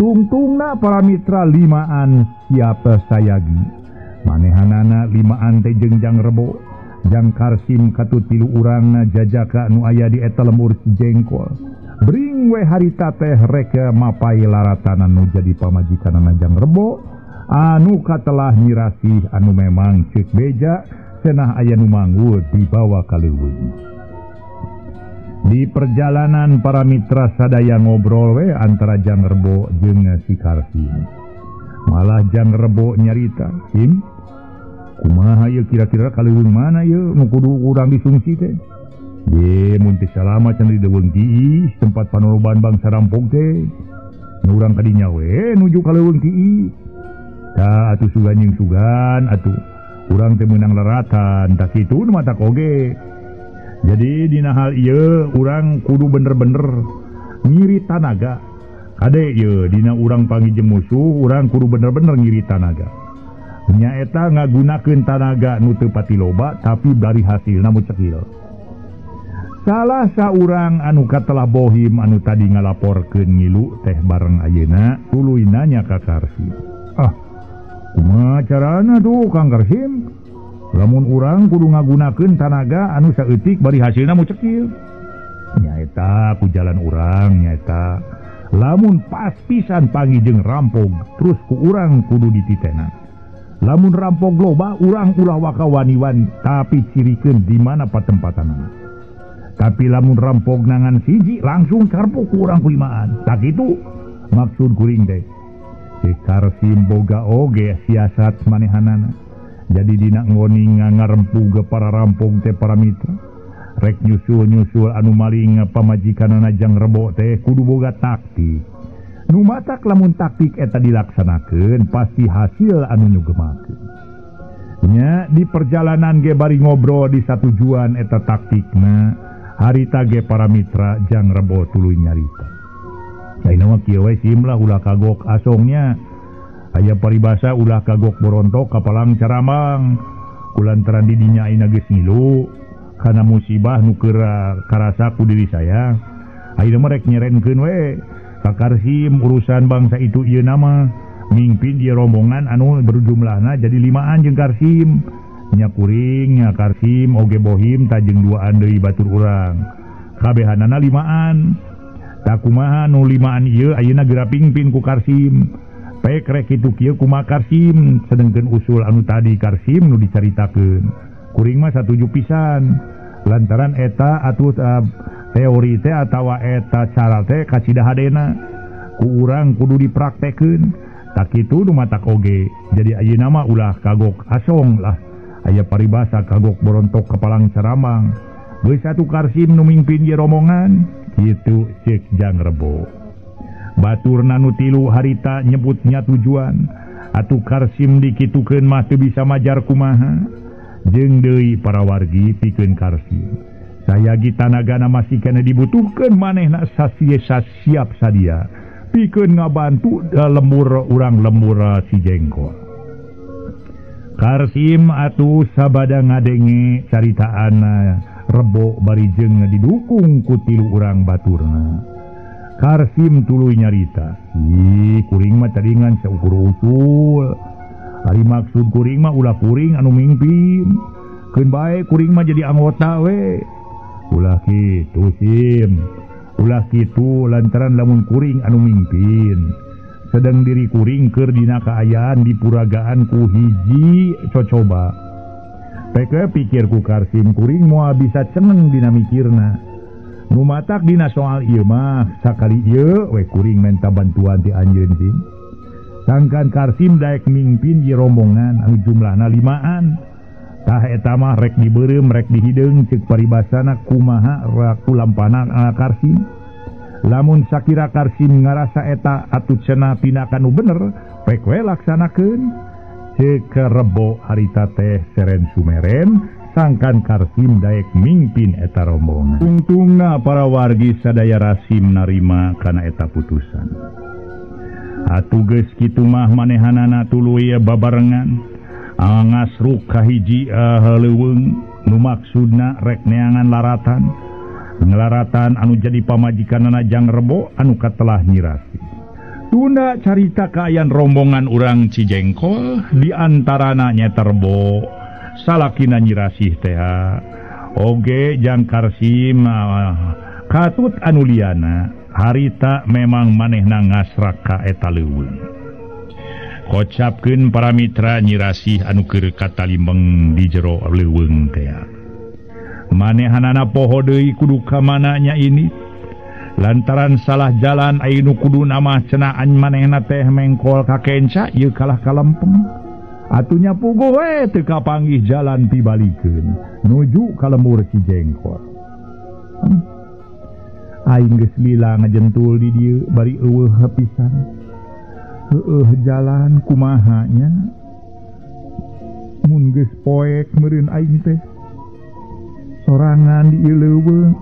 Tungtungna para mitra limaan siap sayagi. Manehanana limaan teh jeung jang Rebo. Jang Karsim katut 3 urangna jajaka nu aya di eta lembur Cijengkol. Bring we harita teh rek mapai laratanan nu jadi pamajikanana jang Rebo. Anu katelah nyirasih anu memang cek beja cenah aya nu manggut dibawa ka leuweung. Di perjalanan para mitra sadaya ngobrol we antara jang Rebo jeung si Karsim. Malah jang Rebo nyarita, "Sim, kumaha ieu kira-kira ka leuweung mana ieu nu kudu urang disungsi teh?" "Ye, mun teu salama can di leuweung tiis tempat panoloban bangsa rampok teh. Nu urang kadinya we nuju ka leuweung tiis." "Da atuh sugan jeung sugan atuh urang teh meunang leratan tak kitu nu mata oge." Jadi dina hal ieu urang kudu bener-bener ngiri tanaga. Kade ieu dina urang pangijem musuh urang kudu bener-bener ngiri tanaga. Nyaeta ngagunakeun tanaga nu teu pati loba tapi bari hasilna mucekil. Salah saurang anu katelah bohim anu tadi ngalaporkeun ngilu teh bareng ayeuna tuluy nanya ka Karsim. "Kumaha carana tuh Kang Karsim? Lamun urang kudu ngagunakeun tanaga anu saeutik bari hasilna mucekil." "Nyaeta ku jalan urang nyaeta. Lamun pas pisan pangijeung rampog terus ku urang kudu dititenan. Lamun rampog loba urang ulah waka wani-wani tapi cirikeun di mana patempatanna. Tapi lamun rampog nangan siji langsung carpuk ku urang kulimaan. Tak itu maksud kuring teh." Si Karsim boga oge siasat manehanana. Jadi dina ngoning ngarempug para rampog teh para mitra. Rek nyusul-nyusul anu maling pamajikanana jang Rebo teh kudu boga taktik. Nu matak lamun taktik eta dilaksanakeun pasti hasil anu nyugemakeun. Nya di perjalanan ge bari ngobrol di satujuan eta taktikna, harita ge para mitra jang Rebo tuluy nyarita. Ayeuna mah kieu we sim lah ulah kagok asongnya. Aya paribasa ulah kagok borontok kapalang caramang. Kulantaran di dinya ayeuna geus ngilu kana musibah nu keur karasa ku diri saya. Ayeuna mah rek nyerenkeun we ka Karsim urusan bangsa itu ieu nama mimpin ieu rombongan anu berjumlahna jadi 5an jeung Karsim. Nya kuring nya Karsim oge bohim tajeng 2an deui batur urang. Kabehanana 5an. Tak kumaha nu 5an ieu ayeuna geura pingpin ku Karsim. Pek rek kitu kieu kumaha Karsim sedengkeun usul anu tadi Karsim nu dicaritakeun. Kuring mah satuju pisan. Lantaran eta atuh teori teh atawa eta cara teh kacidahadena ku urang kudu dipraktekeun. Tak kitu nu matak oge. Jadi ayeuna mah ulah kagok asong lah. Aya paribasa kagok borontok kapalang caramang. geus satu Karsim nu mimpin ieu rombongan kitu ceuk Jang Rebo. Baturna nu tilu harita nyebutnya tujuan atuh Karsim dikitukeun mah teu bisa majar kumaha jeung deui para wargi pikeun Karsim sayagi tanagana masih kana dibutuhkeun manehna sasieu siap sadia pikeun ngabantu lembur urang lembur si Jengkol. Karsim atuh sabada ngadenge caritaan Rebo bari jeung didukung ku tilu urang baturna. Karsim tuluy nyarita, kuring mah tadingan saukur usul. Ari maksud kuring mah ulah kuring anu mimpin. Keun bae kuring mah jadi anggota we. Ulah kitu Sim. Ulah kitu lantaran lamun kuring anu mimpin. Sedang diri kuring keur dina kaayaan dipuragaan ku hiji cocoba. Peke pikirku Karsim kuring moal bisa ceneng dina mikirna. Nu matak dina soal ieu mah sakali ieu we kuring menta bantuan ti anjeun Sim. Sangkan Karsim daek mimpin ieu rombongan anu jumlahna 5an. Tah eta mah rek dibeureum rek dihideung ceuk paribasana kumaha kulampana Karsim. Lamun sakira Karsim ngarasa eta atuh cenah pinakan nu bener, pek we laksanakeun. Ceuk Rebo harita teh seren sumeren. Sangkan Karsim daek mimpin eta rombongan. Untungna para wargi sadaya Rasim narima kana eta putusan. Atuh geus kitu mah manehanana tuluy babarengan ngasruk ka hiji leuweung nu maksudna rek neangan laratan. Ngelaratan anu jadi pamajikanana Jang Rebo anu katelah Nyirasi. Tunda carita kaayaan rombongan urang Cijengkol di antarana nyaeta Rebo salakina Nyirasih teh oge Jang Karsim katut anu liana harita memang manehna ngasrak ka eta leuweung. Kocapkeun para mitra Nyirasih anu keur katalimbeng di jero leuweung teh. Manehanana poho deui kudu ka mana nya ini lantaran salah jalan anu kudu nama cenah manehna teh mengkol ka kenca ieu kalah kalempeng. Atunya puguh we teu kapanggih jalan pibalikeun nuju ka lembur Cijengkol. Aing geus lila ngajentul di dieu bari eueuh pisan. Heueuh jalan kumaha nya? Mun geus poek meureun aing teh. Sorangan di ieu leuweung,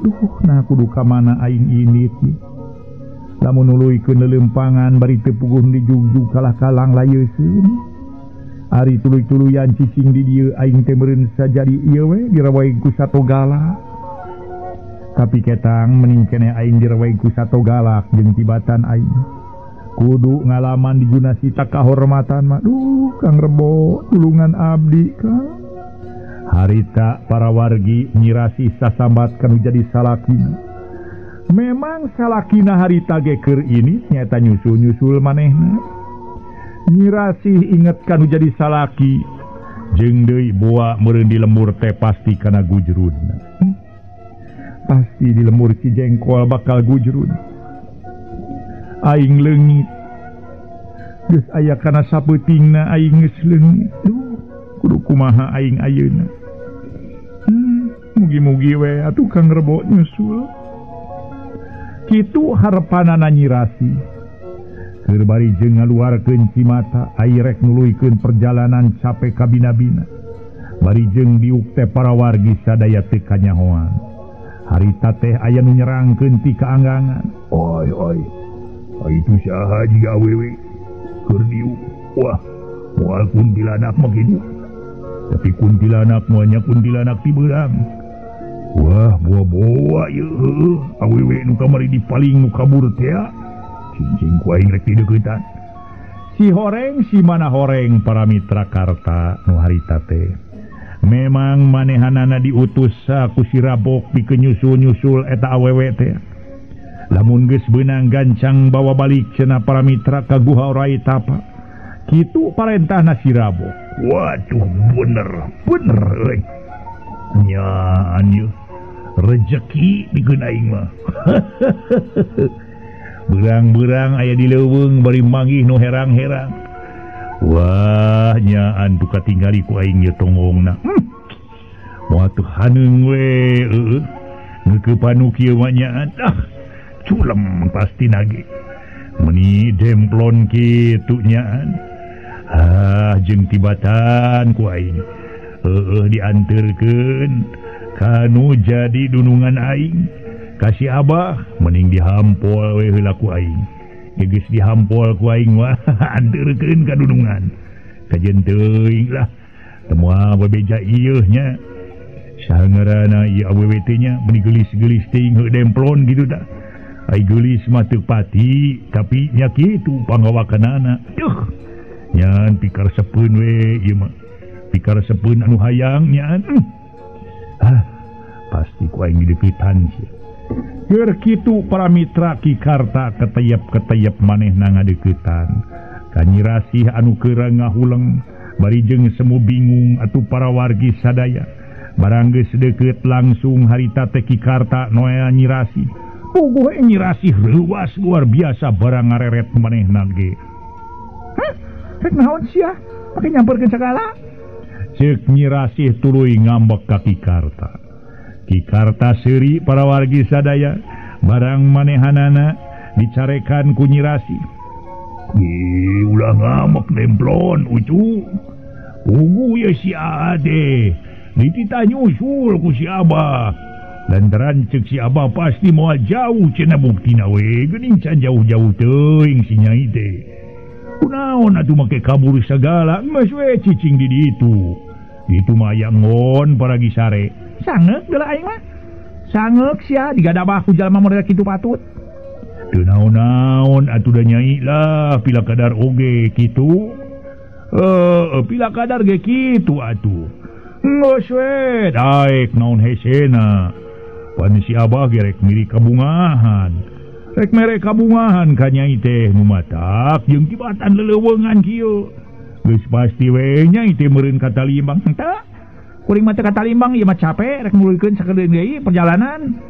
nah kudu ka mana aing ini ieu. Lamun nuluykeun lelempangan bari teu puguh dijugjug kalah kalang layeuseun. Ari tuluy-tuluyan cicing di dieu aing teh meureun sajadi ieu we dirawaig ku sato galak. Tapi ketang mending keneh aing dirawaig ku sato galak jeung tibatan aing. Kudu ngalaman diguna sita kahormatan mah. Duh Kang Rebo, tulungan abdi Kang. Harita para wargi Nyirasih sasambat kanu jadi salakina. Memang salakina harita ge keur ini nyata nyusul-nyusul manehna. Nyirasih inget kanu jadi salaki jeung deui boa meureun di lembur teh pasti kana gujrudna. Pasti di lembur Cijengkol bakal gujrud. Aing leungit geus aya kana sapeutingna aing geus leungit. Duh, kudu kumaha aing ayeuna. Mugi-mugi we atuh Kang Rebo nyusul. Kitu harepanana Nyirasih. Keur bari jeung ngaluarkeun cimata ai rek nuluykeun perjalanan cape ka bina-bina. Bari jeung diuk teh para wargi sadaya teu kanyahoan. Harita teh aya nu nyerangkeun ti kaanggangan. Oi. Itu saha jiga awewe keur diuk. Wah, moal kuntilanak mah kitu. Tapi kuntilanak moal nya kuntilanak ti beurang. Wah, boa-boa ieu awewe nu kamari dipaling nu kabur teh. Cincing ku aing rek dideuketan. Si horeng si mana horeng para mitra karta nu harita teh. Memang manehanana diutus ku si Rabok pikeun nyusul-nyusul eta awewe teh. Lamun geus beunang gancang bawa balik cenah para mitra ka Guha Rai Tapa. Kitu parentahna si Rabok. Waduh bener euy. Nya anjeun rezeki pikeun aing mah. Berang-berang aya di leuweung bari manggih nu herang-herang. Wah, nyaan tu katingali ku aing ye tonggongna. hanung ke panu kieunya culem pasti nage meni demplon kitu nyaan jeung tibatan ku aing dianterkeun kanu jadi dunungan aing kasih Abah mending dihampol we heula ku aing geus dihampol ku aing wah anterkeun ka dunungan kajen teuing lah semua bebeja ieu nya sangarana ieu awewe teh nya meni gelis-gelis teuing heuh demplon gitu dah ai gelis mah teu pati tapi nya kitu pangawakanana nyan pikar sepeun we ieu mah pikar sepeun anu hayang nyan pasti ku aing dideuketan sia keur kitu para mitra Kikarta ketayap-ketayap manehna ngadeuketan ka Nyi Rasih anu keurang ngahuleng bari jeung semu bingung atuh para wargi sadaya barang geus deukeut langsung harita teh Kikarta noea Nyi Rasih puguh Nyi Rasih reuwas luar biasa barang ngareret manehna ge rek naon sia pake nyamperkeun sagala ceuk Nyi Rasih tuluy ngambek ka Kikarta Kikarta seuri para wargi sadaya barang manehanana dicarekan ku Nyi Rasih ulah ngamek demplon ucu puguh ya si ade ditita nyusul ku si Abah lantaran ceuk si Abah pasti moal jauh cenah buktina we geuning can jauh-jauh teuing si Nyai teh kunaon atuh make kabur sagala geus we cicing di ditu itu mah aya ngon para gisare sangeuk geula aing mah sangeuk sia digadabah ku jalma model kitu patut teu naon-naon atuh da Nyai lah pila kadar oge kitu pila kadar ge kitu atuh geus we daek naon hesena pan si Abah ge rek miri kabungahan rek mere kabungahan ka Nyai teh nu matak jeung tibatan leleuweungan kieu geus pasti we Nyai teh meureun ka Talimbang henteu kuring mah teh ka Talimbang ieu mah capek rek muluykeun sakedeung deui perjalanan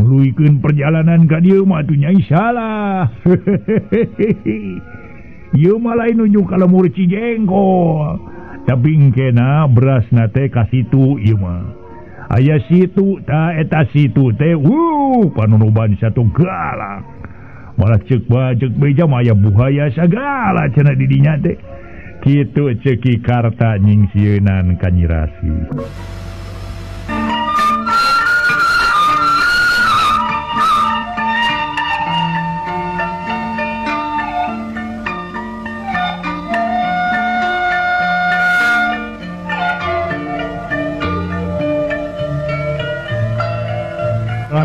muluykeun perjalanan ka dieu mah atuh Nyai salah ieu mah lain nuju ka lemur Cijengkol tapi engkena berasna teh ka situ ieu mah aya situ ta eta situ teh panunuban satu galak malah ceuk bajek beja mah aya buaya sagala cenah di dinya teh kitu ceuk Kikarta nyingsieunan ka Nyi Rasih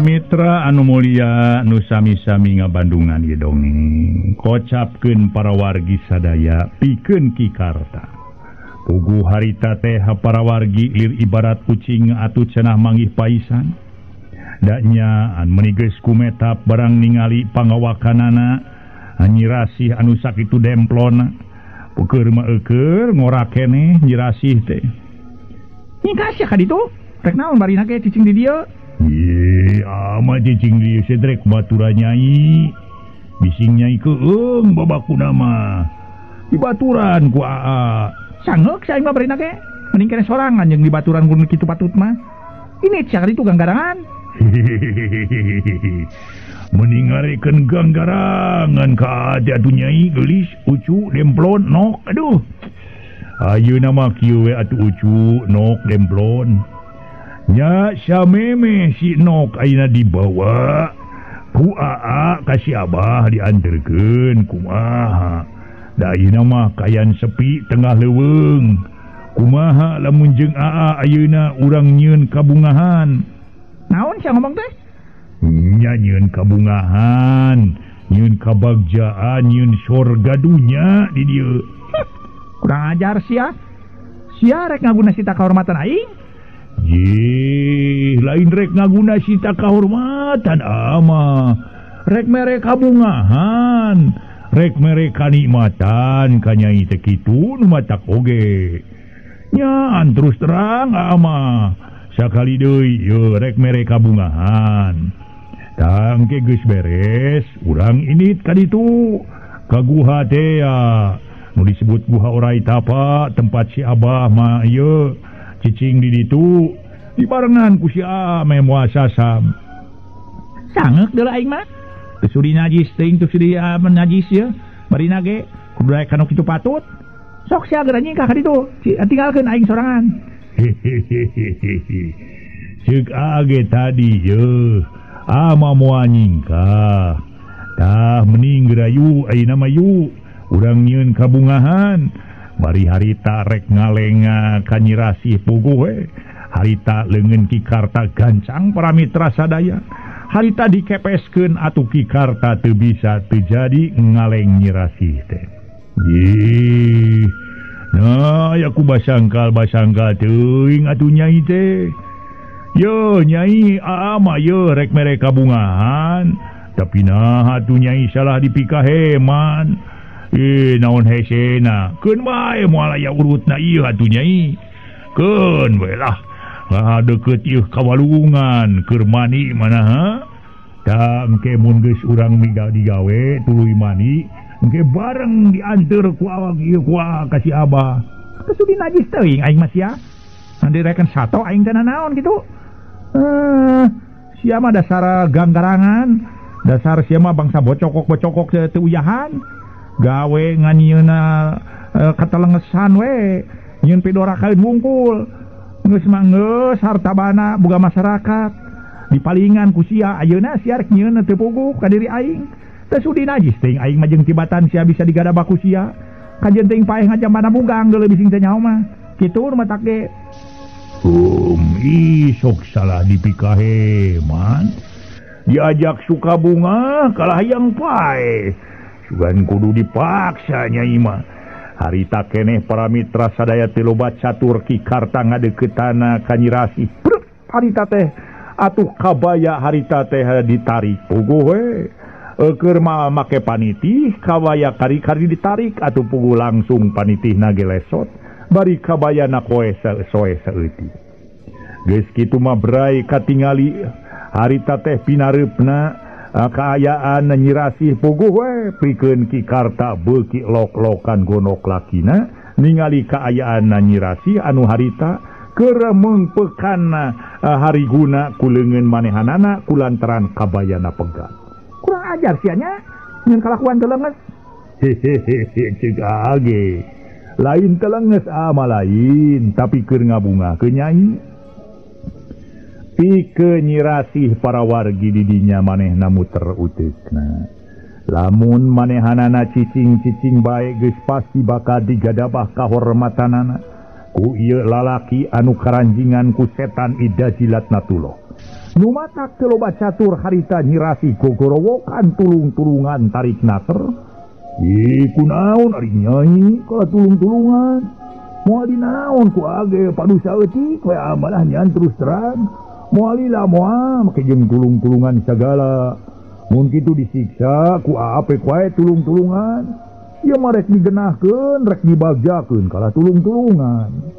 mitra anu mulia nu sami-sami ngabandungan ieu dongeng kocapkeun para wargi sadaya pikeun Kikarta puguh harita teh para wargi lir ibarat kucing atuh cenah manggih paisan da nyaan meuni geus kumetap barang ningali pangawakanana Nyi Rasih anu sakitu demplona peukeur mah eukeur ngorak keneh Nyi Rasih teh nyingkas ya ka ditu rek naon barina ge cicing di dieu ama cicing dieu sedrek batura Nyai bising Nyai keung babakuna mah dibaturan ku aa sangeuk saing mah barina ge mending kene sorangan jeung dibaturan ku kitu patut mah ini cakar itu ganggarangan mending ngarekeun ganggarangan ka ade atuh Nyai gelis ucu demplon nok aduh ayeuna mah kieu we atuh ucu nok demplon nya sameme si nok ayeuna dibawa ku aa ka si Abah dianterkeun kumaha da ayeuna mah kayan sepi tengah leuweung kumaha lamun jeung aa ayeuna urang nyieun kabungahan naon sia ngomong teh nya nyieun kabungahan nyieun kabagjaan nyieun sorga dunya di dieu kurang ajar sia rek ngaguna sita kahormatan aing lain rek ngaguna sita kahormatan ama rek mere kabungahan rek mere kanikmatan ka Nyai teh kitu nu matak oge nyaan terus terang ama sakali deui yeuh rek mere kabungahan tangke geus beres urang init ka ditu kaguha teh disebut Guha Orai Tapa tempat si Abah mah ieu cicing di ditu dibarengan ku si Ame muasa sam sangek deula aing mah teu sudi najis teuing teu sudi najis ya marina ge kudu daek kanu kitu patut sok sia geura nyingkah ka ditu tinggalkeun aing sorangan ceuk age tadi ye ama moal nyingkah tah mending gerayu ayeuna mah yu urang nyieun kabungahan bari harita rek ngalenga ka Nyi Rasih puguh we harita leungeun Ki Karta gancang para mitra sadaya harita dikepeskeun atuh Ki Karta teu bisa teu jadi ngaleng Nyi Rasih teh ih nah ya ku basangkal teuing atuh Nyai teh yo Nyai ama yo rek mere kabungahan tapi nah atuh Nyai salah dipikah heman naon hesena keun bae moal aya urutna ieu atuh Nyai keun we lah deukeut ieu kawalungan keur mani mana ha tah engke mun geus urang digawe tuluy mani engke bareng dianteur ku awak ieu ku ka si Abah teu sudi najis teuing aing mah sia ndireken sato aing teh naon kitu sia mah dasar ganggarangan dasar sia mah bangsa bocokok teu uyahan gawe nganyeuna katelengesan we nyieun pidora kaeun wungkul geus mah geus hartabana boga masyarakat dipalingan ku sia ayeuna sia rek nyieun teu puguh ka diri aing teu sudi najis teuing aing mah jeung tibatan sia bisa digadabak ku sia kajeun teuing paeh ngajambana bugang geuleuh bising teh nyaho mah kitu rumah tak ge sok salah dipikahe man diajak suka bunga kalah yang paeh sugan kudu dipaksa Nyai mah harita keneh para mitra sadaya teh loba catur Ki Karta ngadeukeutanna ka Nyi Rasih harita teh atuh kabaya harita teh ditarik puguh we keur make panitih kabaya kari-kari ditarik atuh puguh langsung panitihna ge lesot bari kabayana koe soe saeutik geus kitu mah brai katingali harita teh pinareupna kaayaan Nyi Rasih puguh we pikeun Ki Karta beuki lok-lokan gonok lakina ningali kaayaan Nyi Rasih anu harita keur meungpeukanna hariguna ku leungeun manehanana kulantaran kabayana pegat kurang ajar sia nya nyeun kalakuan teu leungeus ceuk age lain teu leungeus ama lain tapi keur ngabungakeun Nyai pikeun Nyi Rasih para wargi di dinya manehna muter uteukna lamun manehanana cicing-cicing bae geus pasti bakal digadabah kahormatanana ku ieu lalaki anu karanjingan ku setan ida jilatna tuloh nu matak teu loba catur harita Nyi Rasih gogorowokan tulung-tulungan tarik nater kunaon ari Nyai kala tulung-tulungan moal dinaon ku age padu saeutik we amalah nyan terus terang moalila moal make jeung tulung-tulungan sagala mun kitu disiksa ku ape wae tulung-tulungan ieu mah rek digenahkeun rek dibagjakeun kala tulung-tulungan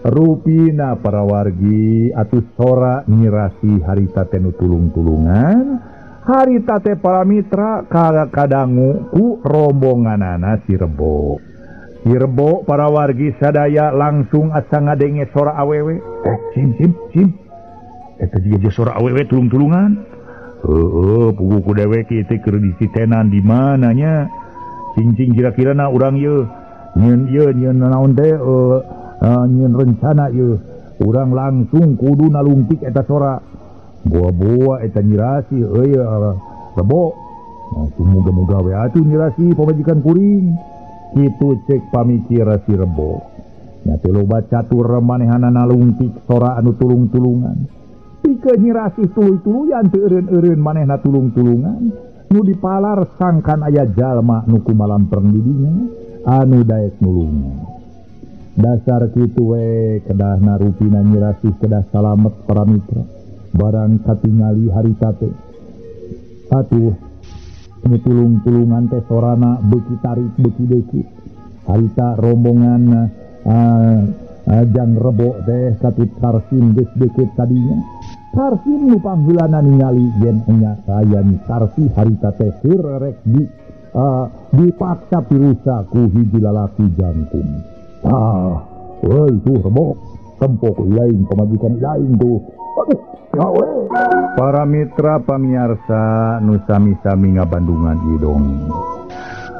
rupina para wargi atuh sora Nyi Rasih harita teh nu tulung-tulungan harita teh para mitra kadangu ku rombonganana si Rebo para wargi sadaya langsung asa ngadenge sora awewe sim eta juga sora awewe tulung-tulungan puguh ku dewek ieu teh keur disitenan di mana nya cing kira-kira na urang ieu nyieun naon teh nyieun rencana ieu urang langsung kudu nalungtik eta sora boa-boa eta Nyi Rasih Rebo muga-muga we atuh Nyi Rasih pamajikan kuring kitu cek pamikir si Rebo nya teh loba catur manehanana nalungtik sora anu tulung-tulungan pikeun Nyi Rasih tuluy-tuluyan teu eureun-eureun manehna tulung-tulungan nu dipalar sangkan aya jalma nu kumalampreng di dinya anu daek nulungan dasar kitu we kedahna rupina Nyi Rasih kedah salamet para mitra barang katingali harita teh atuh nu tulung-tulungan teh sorana beuki tarik beuki deukit harita rombongan Jang Rebo teh katut Karsim geus deukeut tadinya Karsim nu pangheulana ningali yen nya sayan Karsi harita teh keur rek di dipaksa pirusaku hiji lalaki jangkum. Woi tuh Rebo, tempo lain pemajikan lain tuh. Aduh, gawe. Para mitra pamiarsa nu sami-sami ngabandungan idong.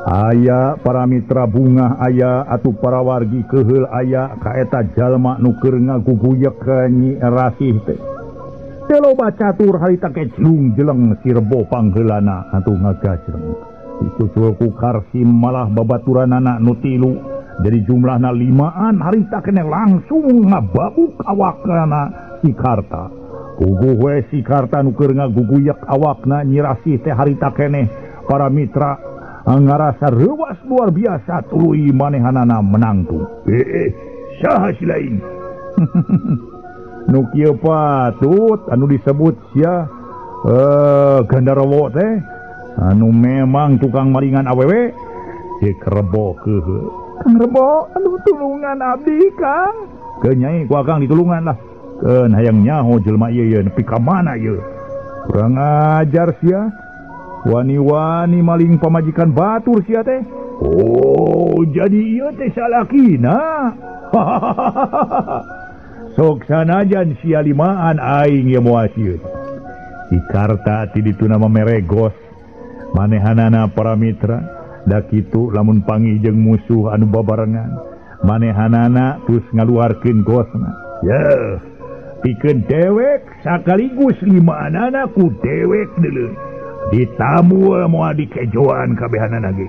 Aya para mitra bunga aya atuh para wargi keheul aya kaeta jalma nu keur ngaguguyek ka Nyi Rasih teh. Telo bacatur harita keclung jeleng si Rebo pangheulana atuh ngagajreng. Disusul ku Karsim malah babaturanana nu tilu. Jadi jumlahna 5an harita kene langsung ngababuk awakna si Karta. Puguh we si Karta nu keur ngaguguyek awakna Nyi Rasih teh harita kene para mitra ngarasa rewas luar biasa tuluy manehanana menang tuh. Saha si lain? Nu kieu patut anu disebut sia Gandarawo teh anu memang tukang maringan awewe cek Rebo keheul. Kang Rebo, anu tulungan abdi Kang. Ke Nyai ku Akang ditulungan lah. Keun hayang nyaho jelema ieu nepi ka mana ieu. Kurang ajar sia. Wani-wani maling pamajikan batur sia teh. Oh, jadi ieu teh salakina. Sok sanajan sia limaan aing ye moal sieun. Si Karta ti ditu nama meregos. Manehanana para mitra. Da kitu lamun panggih jeung musuh anu babarengan manehanana terus ngaluarkeun gosna. Ya, pikeun dewek sakaligus 5 anana ku dewek deuleu. Ditamu moal dikejoan kabehanana ge.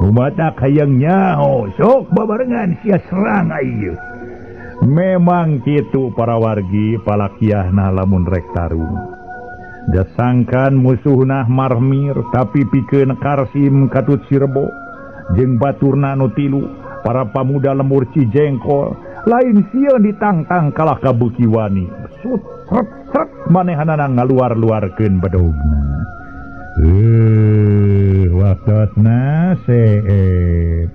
Umata hayang nyaho sok babarengan sia serang ieu. Memang kitu para wargi palakiahna lamun rek tarung. Dasangkan musuhnah marmir tapi pikeun Karsim katut si Rebo jeung baturna nu tilu para pamuda lemur Cijengkol lain sieun ditangtang kalah ka Beuki Wani. Sret manehanana ngaluar-luarkeun bedogna. Waktosna seet.